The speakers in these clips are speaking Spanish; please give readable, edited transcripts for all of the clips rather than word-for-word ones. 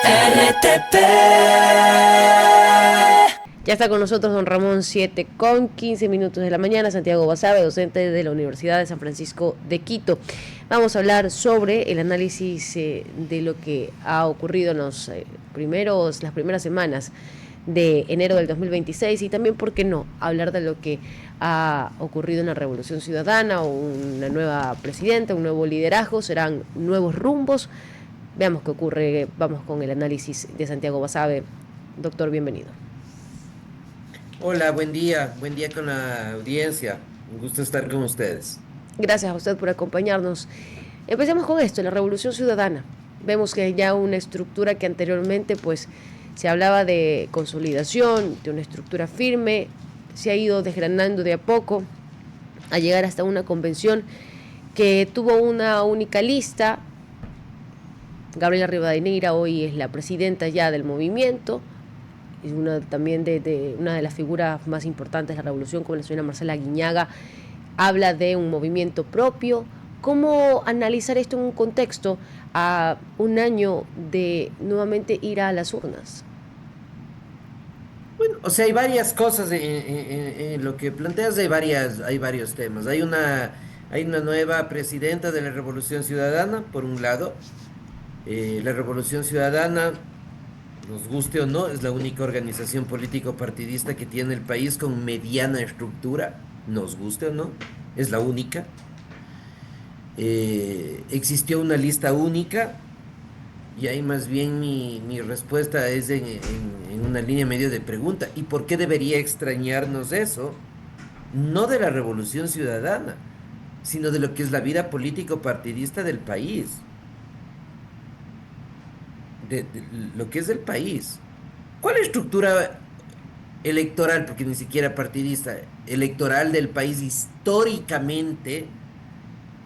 RTP. Ya está con nosotros don Ramón, 7:15 de la mañana, Santiago Basabe, docente de la Universidad de San Francisco de Quito. Vamos a hablar sobre el análisis de lo que ha ocurrido en las primeras semanas de enero del 2026 y también, ¿por qué no?, hablar de lo que ha ocurrido en la Revolución Ciudadana, una nueva presidenta, un nuevo liderazgo, serán nuevos rumbos. Veamos qué ocurre, vamos con el análisis de Santiago Basabe. Doctor, bienvenido. Hola, buen día con la audiencia. Un gusto estar con ustedes. Gracias a usted por acompañarnos. Empecemos con esto, la Revolución Ciudadana. Vemos que hay ya una estructura que anteriormente pues se hablaba de consolidación, de una estructura firme, se ha ido desgranando de a poco a llegar hasta una convención que tuvo una única lista. Gabriela Rivadeneira hoy es la presidenta ya del movimiento, es también de una de las figuras más importantes de la revolución, como la señora Marcela Guiñaga, habla de un movimiento propio. ¿Cómo analizar esto en un contexto a un año de nuevamente ir a las urnas? Bueno, o sea, hay varias cosas en lo que planteas, hay varios temas. Hay una nueva presidenta de la Revolución Ciudadana, por un lado. La Revolución Ciudadana, nos guste o no, es la única organización político-partidista que tiene el país con mediana estructura, nos guste o no, es la única. Existió una lista única. Y ahí más bien mi respuesta es en una línea medio de pregunta. ¿Y por qué debería extrañarnos eso? No de la Revolución Ciudadana, sino de lo que es la vida político-partidista del país, de lo que es del país. ¿Cuál estructura electoral, porque ni siquiera partidista, electoral del país históricamente,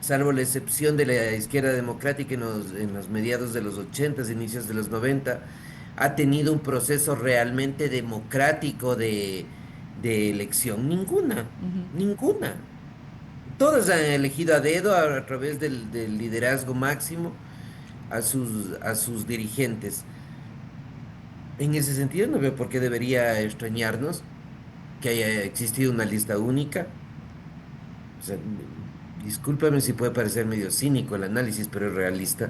salvo la excepción de la izquierda democrática en los mediados de los 80, inicios de los 90, ha tenido un proceso realmente democrático de elección? Ninguna, ninguna. Todas han elegido a dedo a través del liderazgo máximo a sus dirigentes. En ese sentido, no veo por qué debería extrañarnos que haya existido una lista única. O sea, discúlpame si puede parecer medio cínico el análisis, pero es realista.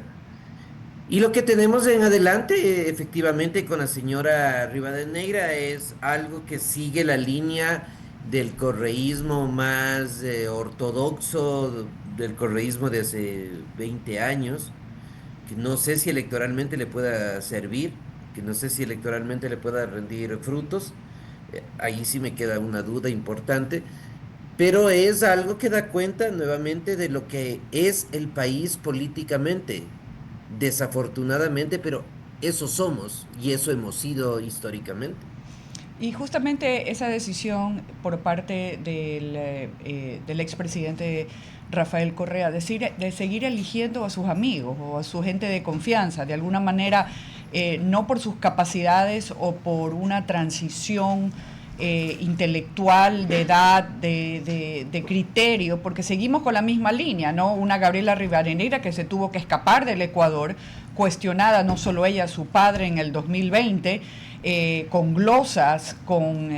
Y lo que tenemos en adelante, efectivamente, con la señora Rivadeneira es algo que sigue la línea del correísmo más ortodoxo, del correísmo de hace 20 años, que no sé si electoralmente le pueda servir, que no sé si electoralmente le pueda rendir frutos. Ahí sí me queda una duda importante. Pero es algo que da cuenta nuevamente de lo que es el país políticamente. Desafortunadamente, pero eso somos y eso hemos sido históricamente. Y justamente esa decisión por parte del expresidente Rafael Correa de seguir eligiendo a sus amigos o a su gente de confianza, de alguna manera, no por sus capacidades o por una transición intelectual, de edad, de criterio, porque seguimos con la misma línea, ¿no? Una Gabriela Rivadeneira que se tuvo que escapar del Ecuador, cuestionada no solo ella, su padre en el 2020, con glosas, con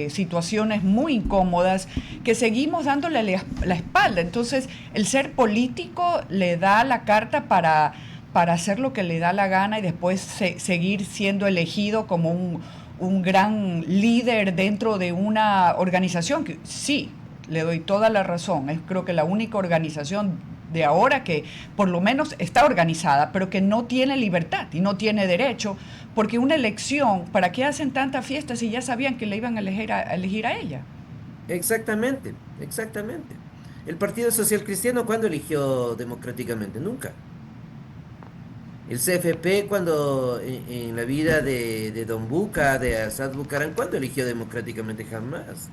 situaciones muy incómodas, que seguimos dándole la espalda. Entonces, el ser político le da la carta para hacer lo que le da la gana y después seguir siendo elegido como un gran líder dentro de una organización que sí, le doy toda la razón, es creo que la única organización de ahora que por lo menos está organizada, pero que no tiene libertad y no tiene derecho, porque una elección, ¿para qué hacen tantas fiestas si ya sabían que le iban a elegir a ella? Exactamente, exactamente. El Partido Social Cristiano, ¿cuándo eligió democráticamente? Nunca. El CFP, cuando en la vida de Don Buca, de Asad Bucaram, ¿cuándo eligió democráticamente? Jamás.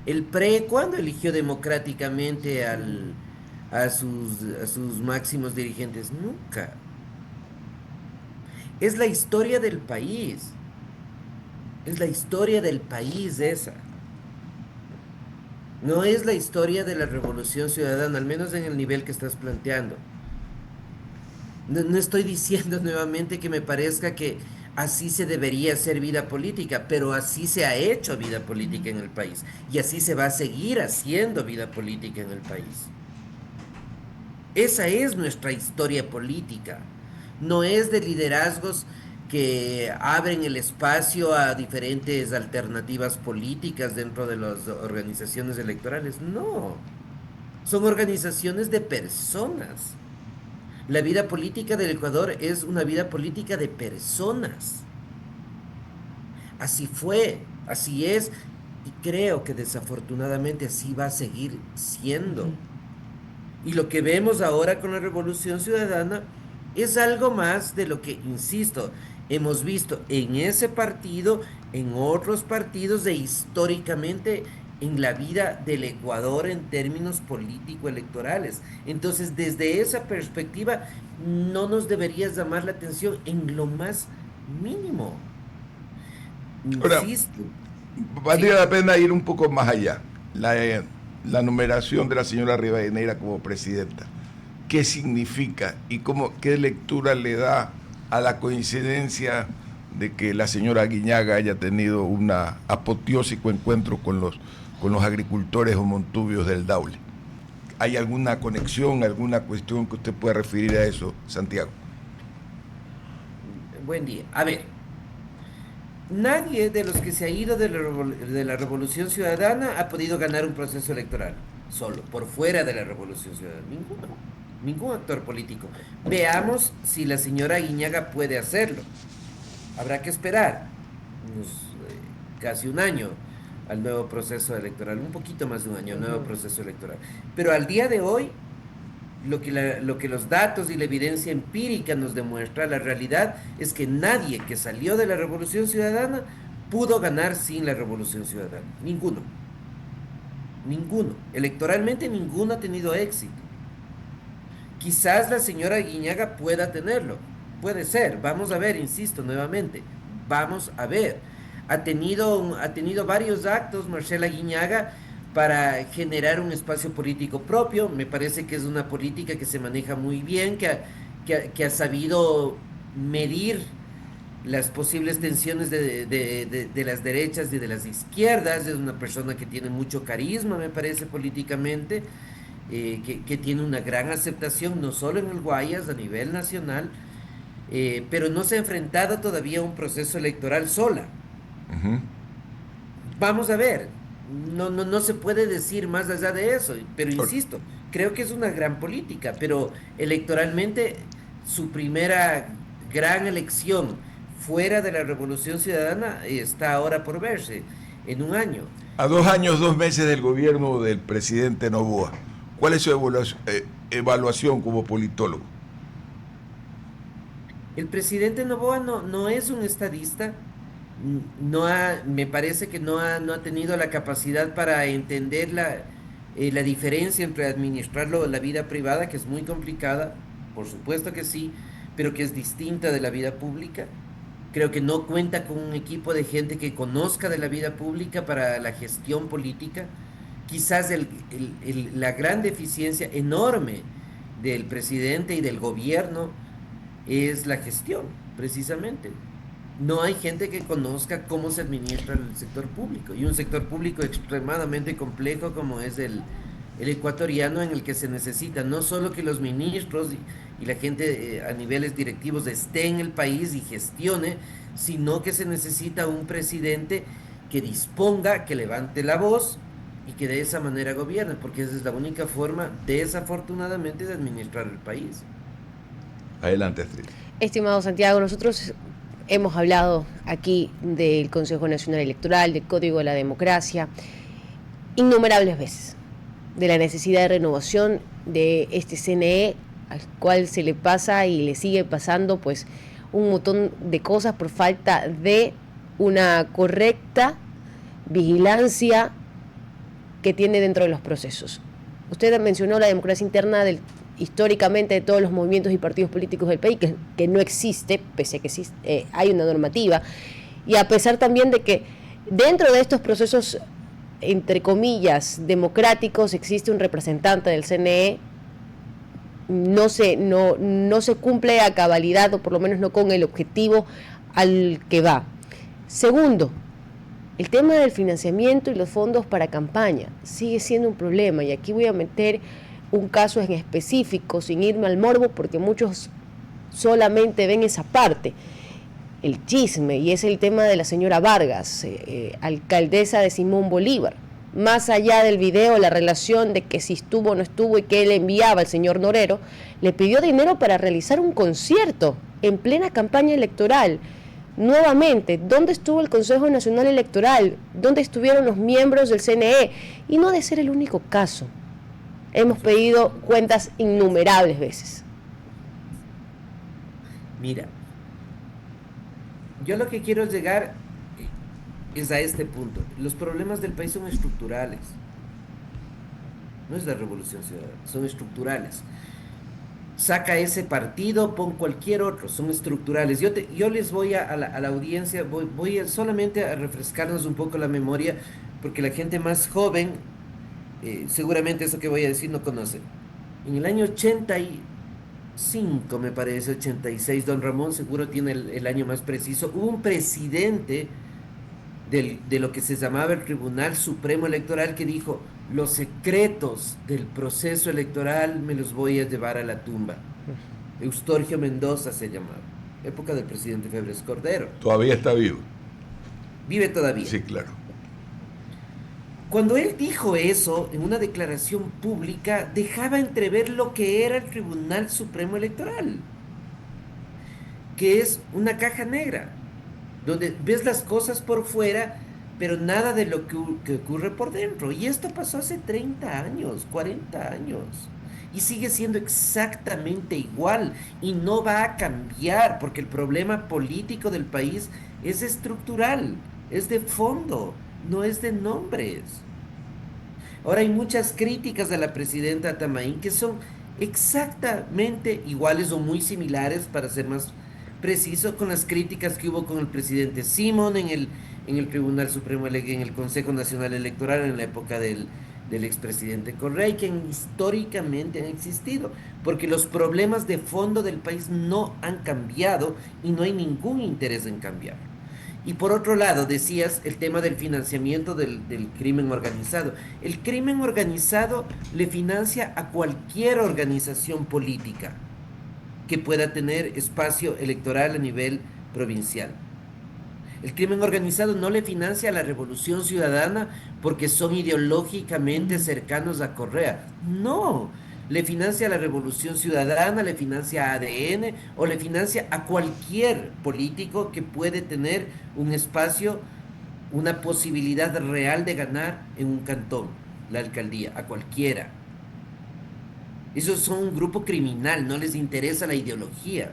El PRE, ¿cuándo eligió democráticamente a sus máximos dirigentes? Nunca. Es la historia del país. Es la historia del país esa. No es la historia de la Revolución Ciudadana, al menos en el nivel que estás planteando. No estoy diciendo nuevamente que me parezca que así se debería hacer vida política, pero así se ha hecho vida política en el país y así se va a seguir haciendo vida política en el país. Esa es nuestra historia política. No es de liderazgos que abren el espacio a diferentes alternativas políticas dentro de las organizaciones electorales. No, son organizaciones de personas. La vida política del Ecuador es una vida política de personas. Así fue, así es, y creo que desafortunadamente así va a seguir siendo. Y lo que vemos ahora con la Revolución Ciudadana es algo más de lo que, insisto, hemos visto en ese partido, en otros partidos e históricamente en la vida del Ecuador en términos político-electorales. Entonces, desde esa perspectiva, no nos debería llamar la atención en lo más mínimo. Ahora, Insisto, valdría sí. la pena ir un poco más allá. La numeración de la señora Rivadeneira como presidenta. ¿Qué significa y qué lectura le da a la coincidencia de que la señora Aguiñaga haya tenido un apoteósico encuentro con los agricultores o montubios del Daule? ¿Hay alguna conexión, alguna cuestión que usted pueda referir a eso, Santiago? Buen día. A ver, nadie de los que se ha ido de la Revolución Ciudadana ha podido ganar un proceso electoral solo, por fuera de la Revolución Ciudadana. Ninguno. Ningún actor político. Veamos si la señora Aguiñaga puede hacerlo. Habrá que esperar casi un año al nuevo proceso electoral, un poquito más de un año al nuevo proceso electoral. Pero al día de hoy, lo que los datos y la evidencia empírica nos demuestra, la realidad es que nadie que salió de la Revolución Ciudadana pudo ganar sin la Revolución Ciudadana. Ninguno. Ninguno. Electoralmente ninguno ha tenido éxito. Quizás la señora Aguiñaga pueda tenerlo. Puede ser. Vamos a ver, insisto nuevamente. Vamos a ver. Ha tenido varios actos Marcela Aguiñaga para generar un espacio político propio. Me parece que es una política que se maneja muy bien, que ha sabido medir las posibles tensiones de las derechas y de las izquierdas. Es una persona que tiene mucho carisma, me parece, políticamente, que tiene una gran aceptación, no solo en el Guayas, a nivel nacional, pero no se ha enfrentado todavía a un proceso electoral sola. Uh-huh. Vamos a ver, no se puede decir más allá de eso, pero insisto, creo que es una gran política, pero electoralmente su primera gran elección fuera de la Revolución Ciudadana está ahora por verse, en un año. A 2 años, 2 meses del gobierno del presidente Noboa, ¿cuál es su evaluación como politólogo? El presidente Noboa no es un estadista, me parece que no ha tenido la capacidad para entender la diferencia entre administrarlo la vida privada, que es muy complicada, por supuesto que sí, pero que es distinta de la vida pública. Creo que no cuenta con un equipo de gente que conozca de la vida pública para la gestión política. Quizás la gran deficiencia enorme del presidente y del gobierno es la gestión, precisamente. No hay gente que conozca cómo se administra el sector público, y un sector público extremadamente complejo como es el ecuatoriano, en el que se necesita no solo que los ministros y la gente a niveles directivos esté en el país y gestione, sino que se necesita un presidente que disponga, que levante la voz y que de esa manera gobierne, porque esa es la única forma, desafortunadamente, de administrar el país. Adelante, Astrid. Estimado Santiago, nosotros hemos hablado aquí del Consejo Nacional Electoral, del Código de la Democracia, innumerables veces, de la necesidad de renovación de este CNE, al cual se le pasa y le sigue pasando pues un montón de cosas por falta de una correcta vigilancia que tiene dentro de los procesos. Usted mencionó la democracia interna históricamente de todos los movimientos y partidos políticos del país, que no existe, pese a que existe, hay una normativa, y a pesar también de que dentro de estos procesos, entre comillas, democráticos, existe un representante del CNE no se cumple a cabalidad, o por lo menos no con el objetivo al que va. Segundo, el tema del financiamiento y los fondos para campaña sigue siendo un problema, y aquí voy a meter un caso en específico sin irme al morbo, porque muchos solamente ven esa parte, el chisme, y es el tema de la señora Vargas, alcaldesa de Simón Bolívar. Más allá del video, la relación de que si estuvo o no estuvo y que él enviaba al señor Norero, le pidió dinero para realizar un concierto en plena campaña electoral. Nuevamente, ¿dónde estuvo el Consejo Nacional Electoral? ¿Dónde estuvieron los miembros del CNE? Y no ha de ser el único caso. Hemos pedido cuentas innumerables veces. Mira, yo lo que quiero llegar es a este punto. Los problemas del país son estructurales. No es la revolución ciudadana, son estructurales. Saca ese partido, pon cualquier otro, son estructurales. Yo les voy a la audiencia, voy solamente a refrescarnos un poco la memoria, porque la gente más joven, seguramente eso que voy a decir no conoce. En el año 85, me parece, 86, don Ramón seguro tiene el año más preciso, hubo un presidente de lo que se llamaba el Tribunal Supremo Electoral que dijo: los secretos del proceso electoral me los voy a llevar a la tumba. Eustorgio Mendoza se llamaba, época del presidente Febres Cordero. Todavía está vivo. Vive todavía. Sí, claro. Cuando él dijo eso en una declaración pública, dejaba entrever lo que era el Tribunal Supremo Electoral, que es una caja negra, donde ves las cosas por fuera, pero nada de lo que ocurre por dentro. Y esto pasó hace 30 años, 40 años. Y sigue siendo exactamente igual. Y no va a cambiar, porque el problema político del país es estructural, es de fondo, no es de nombres. Ahora hay muchas críticas a la presidenta Tamaín que son exactamente iguales o muy similares, para ser más preciso, con las críticas que hubo con el presidente Simón en el Tribunal Supremo, en el Consejo Nacional Electoral en la época del expresidente Correa, y que históricamente han existido, porque los problemas de fondo del país no han cambiado y no hay ningún interés en cambiar. Y por otro lado, decías el tema del financiamiento del crimen organizado. El crimen organizado le financia a cualquier organización política que pueda tener espacio electoral a nivel provincial. El crimen organizado no le financia a la Revolución Ciudadana porque son ideológicamente cercanos a Correa. No, le financia a la Revolución Ciudadana, le financia a ADN o le financia a cualquier político que puede tener un espacio, una posibilidad real de ganar en un cantón, la alcaldía, a cualquiera. Esos son un grupo criminal, no les interesa la ideología.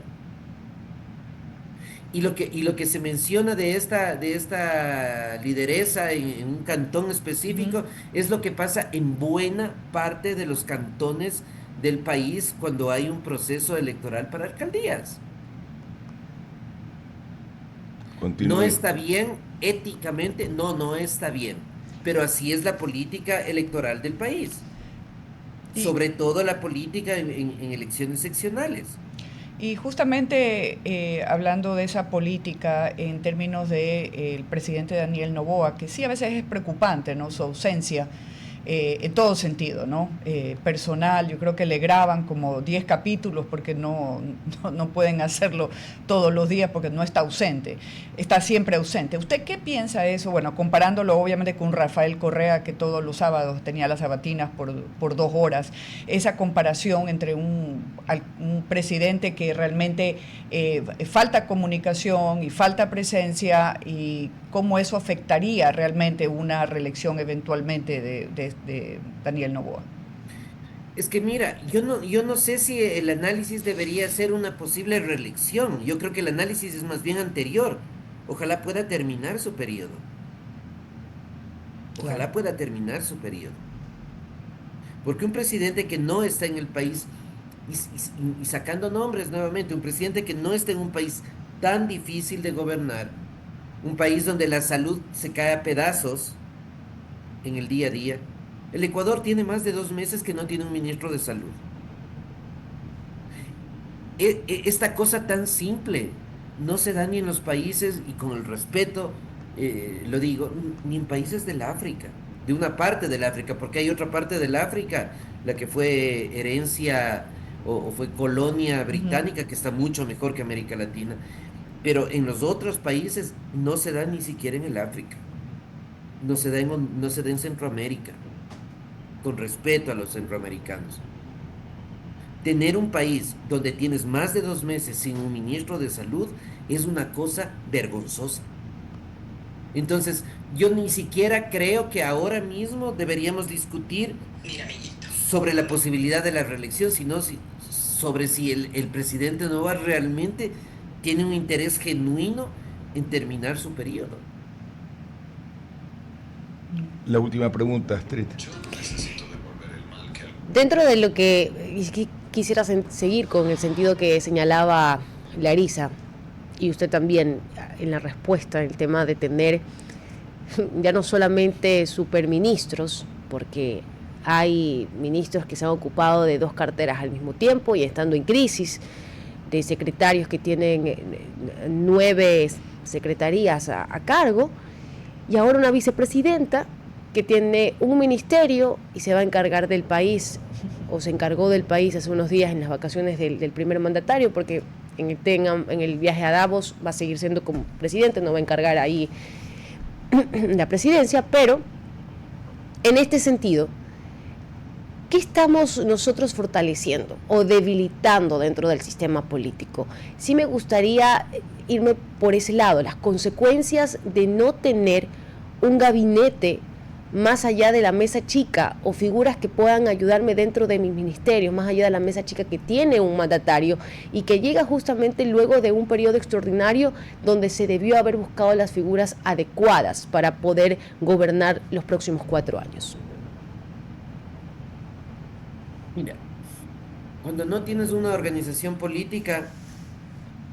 Y lo que se menciona de esta lideresa en un cantón específico es lo que pasa en buena parte de los cantones del país cuando hay un proceso electoral para alcaldías. Continúe. No está bien éticamente, no está bien, pero así es la política electoral del país. Sobre todo la política en elecciones seccionales. Y justamente hablando de esa política en términos del presidente Daniel Noboa, que sí a veces es preocupante, ¿no?, su ausencia en todo sentido, ¿no? Personal, yo creo que le graban como 10 capítulos porque no pueden hacerlo todos los días porque no está ausente, está siempre ausente. ¿Usted qué piensa de eso? Bueno, comparándolo obviamente con Rafael Correa, que todos los sábados tenía las sabatinas por 2 horas, esa comparación entre un presidente que realmente falta comunicación y falta presencia, y cómo eso afectaría realmente una reelección eventualmente de Daniel Noboa. Es que mira, yo no sé si el análisis debería ser una posible reelección. Yo creo que el análisis es más bien anterior. Ojalá pueda terminar su periodo. Ojalá pueda terminar su periodo. Porque un presidente que no está en el país, y sacando nombres nuevamente, un presidente que no está en un país tan difícil de gobernar, un país donde la salud se cae a pedazos en el día a día. El Ecuador tiene más de 2 meses que no tiene un ministro de salud. esta cosa tan simple no se da ni en los países, y con el respeto lo digo, ni en países del África, de una parte del África, porque hay otra parte del África, la que fue herencia o fue colonia Ujú. británica, que está mucho mejor que América Latina, pero en los otros países no se da ni siquiera en el África, no se da en Centroamérica, con respeto a los centroamericanos. Tener un país donde tienes más de 2 meses sin un ministro de salud es una cosa vergonzosa. Entonces, yo ni siquiera creo que ahora mismo deberíamos discutir sobre la posibilidad de la reelección, sino sobre si el presidente Nova realmente tiene un interés genuino en terminar su periodo. La última pregunta, Astrid. Dentro de lo que quisiera seguir con el sentido que señalaba Larisa, y usted también en la respuesta, el tema de tener ya no solamente superministros, porque hay ministros que se han ocupado de 2 carteras al mismo tiempo y estando en crisis, de secretarios que tienen 9 secretarías a cargo, y ahora una vicepresidenta que tiene un ministerio y se va a encargar del país, o se encargó del país hace unos días en las vacaciones del primer mandatario, porque en el viaje a Davos va a seguir siendo como presidente, no va a encargar ahí la presidencia, pero en este sentido, ¿qué estamos nosotros fortaleciendo o debilitando dentro del sistema político? Sí me gustaría irme por ese lado, las consecuencias de no tener un gabinete más allá de la mesa chica o figuras que puedan ayudarme dentro de mis ministerios, más allá de la mesa chica que tiene un mandatario y que llega justamente luego de un periodo extraordinario donde se debió haber buscado las figuras adecuadas para poder gobernar los próximos 4 años. Mira, cuando no tienes una organización política,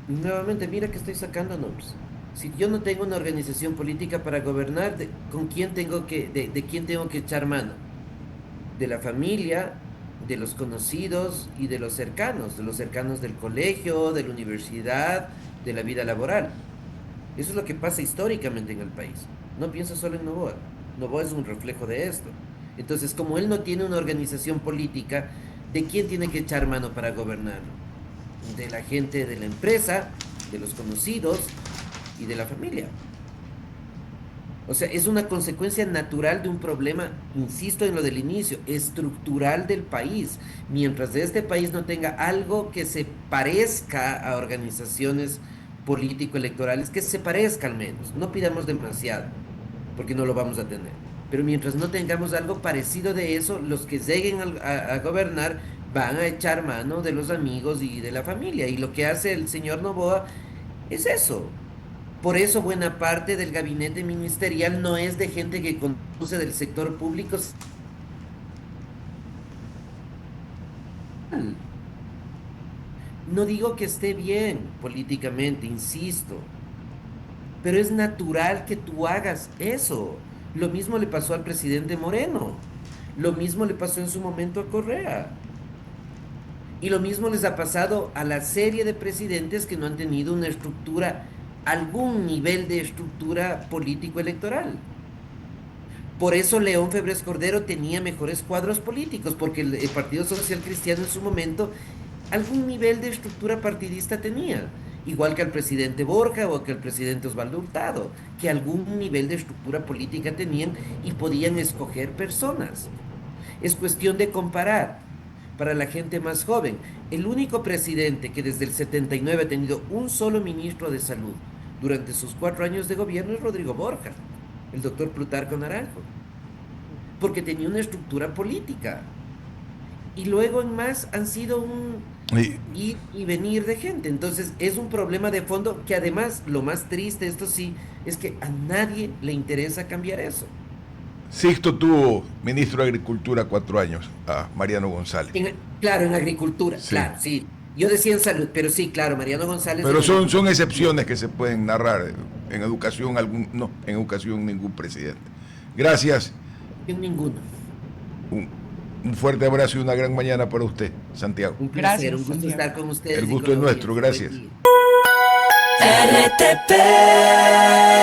nuevamente mira que estoy sacando nombres. Si yo no tengo una organización política para gobernar, ¿con quién tengo de quién tengo que echar mano? De la familia, de los conocidos y de los cercanos del colegio, de la universidad, de la vida laboral. Eso es lo que pasa históricamente en el país. No pienso solo en Noboa. Noboa es un reflejo de esto. Entonces, como él no tiene una organización política, ¿de quién tiene que echar mano para gobernarlo? De la gente de la empresa, de los conocidos y de la familia. O sea, es una consecuencia natural de un problema, insisto en lo del inicio, estructural del país. Mientras de este país no tenga algo que se parezca a organizaciones político-electorales, que se parezca al menos, no pidamos demasiado, porque no lo vamos a tener. Pero mientras no tengamos algo parecido de eso, los que lleguen a gobernar van a echar mano de los amigos y de la familia. Y lo que hace el señor Noboa es eso. Por eso buena parte del gabinete ministerial no es de gente que conoce del sector público. No digo que esté bien políticamente, insisto, pero es natural que tú hagas eso. Lo mismo le pasó al presidente Moreno, lo mismo le pasó en su momento a Correa. Y lo mismo les ha pasado a la serie de presidentes que no han tenido una estructura, algún nivel de estructura político-electoral. Por eso León Febres Cordero tenía mejores cuadros políticos, porque el Partido Social Cristiano en su momento algún nivel de estructura partidista tenía. Igual que al presidente Borja o que al presidente Osvaldo Hurtado, que algún nivel de estructura política tenían y podían escoger personas. Es cuestión de comparar. Para la gente más joven, el único presidente que desde el 79 ha tenido un solo ministro de salud durante sus 4 años de gobierno es Rodrigo Borja, el doctor Plutarco Naranjo, porque tenía una estructura política. Y luego en más han sido un ir y venir de gente. Entonces es un problema de fondo que además, lo más triste, esto sí, es que a nadie le interesa cambiar eso. Sixto tuvo ministro de Agricultura 4 años, a Mariano González. Claro, en agricultura, Sí. claro, sí. Yo decía en salud, pero sí, claro, Mariano González. Pero son excepciones que se pueden narrar. En educación, no, en educación ningún presidente. Gracias. En ninguno. Un, Un fuerte abrazo y una gran mañana para usted, Santiago. Un placer, Gracias, un gusto Santiago. estar con ustedes. El y gusto con es la nuestro, audiencia. gracias. Buen día. RTP